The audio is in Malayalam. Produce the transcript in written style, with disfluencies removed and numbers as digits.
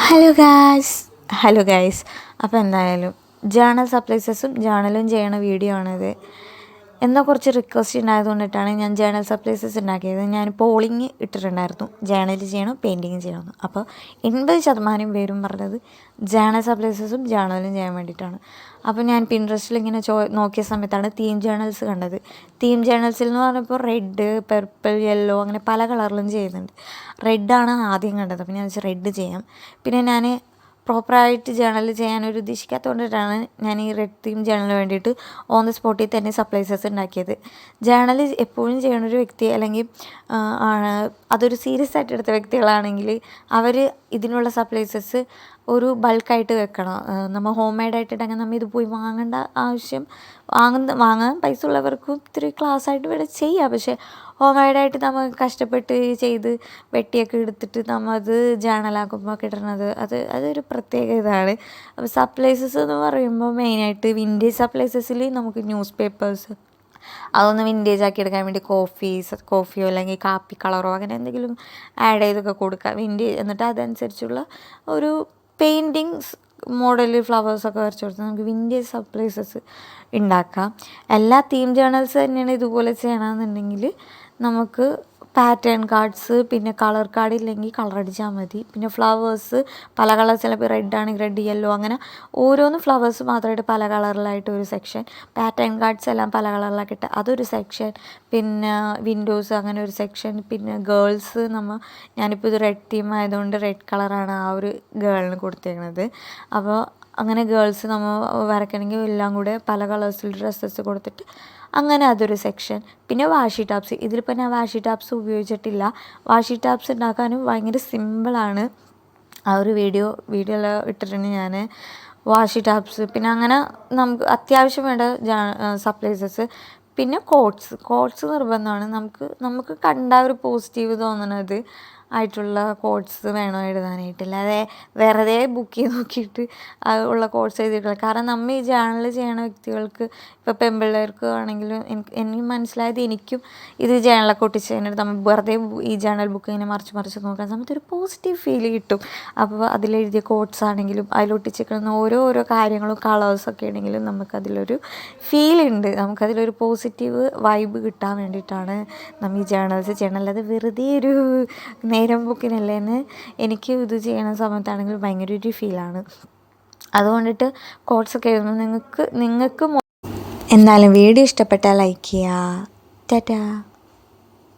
ഹലോ ഗായ്സ് അപ്പോൾ എന്തായാലും ജേണൽ സപ്ലൈസസും ജേണലും ചെയ്യണ വീഡിയോ ആണിത്. എന്നാൽ കുറച്ച് റിക്വസ്റ്റ് ഉണ്ടായതുകൊണ്ടിട്ടാണ് ഞാൻ ജേണൽ സപ്ലൈസസ് ഉണ്ടാക്കിയത്. ഞാൻ പോളിങ് ഇട്ടിട്ടുണ്ടായിരുന്നു, ജേണൽ ചെയ്യണം പെയിൻറ്റിങ് ചെയ്യണം. അപ്പോൾ 80% പേരും പറഞ്ഞത് ജേണൽ സപ്ലൈസസും ജേണലും ചെയ്യാൻ വേണ്ടിയിട്ടാണ്. അപ്പോൾ ഞാൻ പിൻട്രസ്റ്റിൽ ഇങ്ങനെ നോക്കിയ സമയത്താണ് തീം ജേണൽസ് കണ്ടത്. തീം ജേണൽസിൽ എന്ന് പറഞ്ഞപ്പോൾ റെഡ്, പർപ്പിൾ, യെല്ലോ അങ്ങനെ പല കളറിലും ചെയ്യുന്നുണ്ട്. റെഡാണ് ആദ്യം കണ്ടത്. അപ്പോൾ ഞാൻ വെച്ചാൽ റെഡ് ചെയ്യാം. പിന്നെ ഞാൻ പ്രോപ്പറായിട്ട് ജേണൽ ചെയ്യാനൊരു ഉദ്ദേശിക്കാത്തതുകൊണ്ടിട്ടാണ് ഞാൻ ഈ റെഡ് തീം ജേണലിന് വേണ്ടിയിട്ട് ഓൺ ദി സ്പോട്ടിൽ തന്നെ സപ്ലൈസസ് ഉണ്ടാക്കിയത്. ജേണൽ എപ്പോഴും ചെയ്യണൊരു വ്യക്തി അല്ലെങ്കിൽ അതൊരു സീരിയസ് ആയിട്ട് എടുത്ത വ്യക്തികളാണെങ്കിൽ അവർ ഇതിനുള്ള സപ്ലൈസസ് ഒരു ബൾക്കായിട്ട് വെക്കണം. നമ്മൾ ഹോം മെയ്ഡായിട്ടിട്ടെങ്കിൽ നമ്മൾ ഇത് പോയി വാങ്ങേണ്ട ആവശ്യം, വാങ്ങാൻ പൈസ ഉള്ളവർക്കും ഇത്തിരി ക്ലാസ്സായിട്ട് ഇവിടെ ചെയ്യാം. പക്ഷേ ഹോം മെയ്ഡായിട്ട് നമ്മൾ കഷ്ടപ്പെട്ട് ചെയ്ത് വെട്ടിയൊക്കെ എടുത്തിട്ട് നമ്മൾ അത് ജേണലാക്കുമ്പോൾ കിട്ടുന്നത് അതൊരു പ്രത്യേക ഇതാണ്. അപ്പോൾ സപ്ലൈസസ് എന്ന് പറയുമ്പോൾ മെയിനായിട്ട് വിൻറ്റേജ് സപ്ലൈസസിൽ നമുക്ക് ന്യൂസ് പേപ്പേഴ്സ് അതൊന്ന് വിൻറ്റേജ് ആക്കി എടുക്കാൻ വേണ്ടി കോഫിയോ അല്ലെങ്കിൽ കാപ്പി കളറോ അങ്ങനെ എന്തെങ്കിലും ആഡ് ചെയ്തൊക്കെ കൊടുക്കുക വിൻറ്റേജ്. എന്നിട്ട് അതനുസരിച്ചുള്ള ഒരു പെയിൻറ്റിങ്സ് മോഡൽ ഫ്ലവേഴ്സൊക്കെ വരച്ച് കൊടുത്ത് നമുക്ക് വിൻറ്റേജ് സപ്ലൈസസ് ഉണ്ടാക്കാം. എല്ലാ തീം ജേണൽസ് തന്നെയാണ് ഇതുപോലെ ചെയ്യണമെന്നുണ്ടെങ്കിൽ നമുക്ക് പാറ്റേൺ കാർഡ്സ്, പിന്നെ കളർ കാർഡ് ഇല്ലെങ്കിൽ കളർ അടിച്ചാൽ മതി. പിന്നെ ഫ്ലവേഴ്സ് പല കളർ, ചിലപ്പോൾ റെഡ് ആണെങ്കിൽ റെഡ്, യെല്ലോ അങ്ങനെ ഓരോന്ന് ഫ്ലവേഴ്സ് മാത്രമായിട്ട് പല കളറിലായിട്ട് ഒരു സെക്ഷൻ, പാറ്റേൺ കാർഡ്സ് എല്ലാം പല കളറിലാക്കിയിട്ട് അതൊരു സെക്ഷൻ, പിന്നെ വിൻഡോസ് അങ്ങനെ ഒരു സെക്ഷൻ, പിന്നെ ഗേൾസ് ഞാനിപ്പോൾ ഇത് റെഡ് തീം ആയതുകൊണ്ട് റെഡ് കളറാണ് ആ ഒരു ഗേളിന് കൊടുത്തേക്കുന്നത്. അപ്പോൾ അങ്ങനെ ഗേൾസ് നമ്മൾ വരയ്ക്കണമെങ്കിൽ എല്ലാം കൂടെ പല കളേഴ്സിൽ ഡ്രസ്സസ് കൊടുത്തിട്ട് അങ്ങനെ അതൊരു സെക്ഷൻ. പിന്നെ വാഷി ടാപ്സ്, ഇതിലിപ്പോൾ ഞാൻ വാഷി ടാപ്സ് ഉപയോഗിച്ചിട്ടില്ല. വാഷി ടാപ്സ് ഉണ്ടാക്കാനും ഭയങ്കര സിമ്പിളാണ്. ആ ഒരു വീഡിയോയിൽ ഇട്ടിട്ടുണ്ട് ഞാൻ വാഷി ടാപ്സ്. പിന്നെ അങ്ങനെ നമുക്ക് അത്യാവശ്യം വേണ്ട സപ്ലൈസസ്. പിന്നെ കോട്ട്സ് നിർബന്ധമാണ്. നമുക്ക് കണ്ട ഒരു പോസിറ്റീവ് തോന്നുന്നത് ആയിട്ടുള്ള കോട്ട്സ് വേണം എഴുതാനായിട്ട്. അല്ലാതെ വെറുതെ ബുക്ക് ചെയ്ത് നോക്കിയിട്ട് ഉള്ള കോട്ട്സ് എഴുതിയിട്ടില്ല. കാരണം നമ്മൾ ഈ ജേണൽ ചെയ്യണ വ്യക്തികൾക്ക്, ഇപ്പോൾ പെൺപിള്ളേർക്ക് ആണെങ്കിലും എനിക്ക് മനസ്സിലായത്, എനിക്കും ഇത് ജേണലൊക്കെ ഒട്ടിച്ച് കഴിഞ്ഞിട്ട് നമ്മൾ വെറുതെ ഈ ജേണൽ ബുക്ക് ഇങ്ങനെ മറിച്ച് നോക്കാൻ സമയത്ത് ഒരു പോസിറ്റീവ് ഫീൽ കിട്ടും. അപ്പോൾ അതിലെഴുതിയ കോട്ട്സ് ആണെങ്കിലും അതിലൊട്ടിച്ചിരിക്കുന്ന ഓരോ കാര്യങ്ങളും കളേഴ്സൊക്കെ ആണെങ്കിലും നമുക്കതിലൊരു ഫീലുണ്ട്, നമുക്കതിലൊരു പോസിറ്റീവ് വൈബ് കിട്ടാൻ വേണ്ടിയിട്ടാണ് നമ്മൾ ഈ ജേണൽസ് ചെയ്യണം. അല്ലാതെ വെറുതെ ഒരു നേരം ബുക്കിനല്ലേന്ന് എനിക്ക് ഇത് ചെയ്യണ സമയത്താണെങ്കിൽ ഭയങ്കര ഒരു ഫീലാണ്. അതുകൊണ്ടിട്ട് കോട്ട്സൊക്കെ എഴുതുമ്പോൾ നിങ്ങൾക്ക് എന്തായാലും വീഡിയോ ഇഷ്ടപ്പെട്ടാൽ ലൈക്ക് ചെയ്യുക. ടാറ്റാ.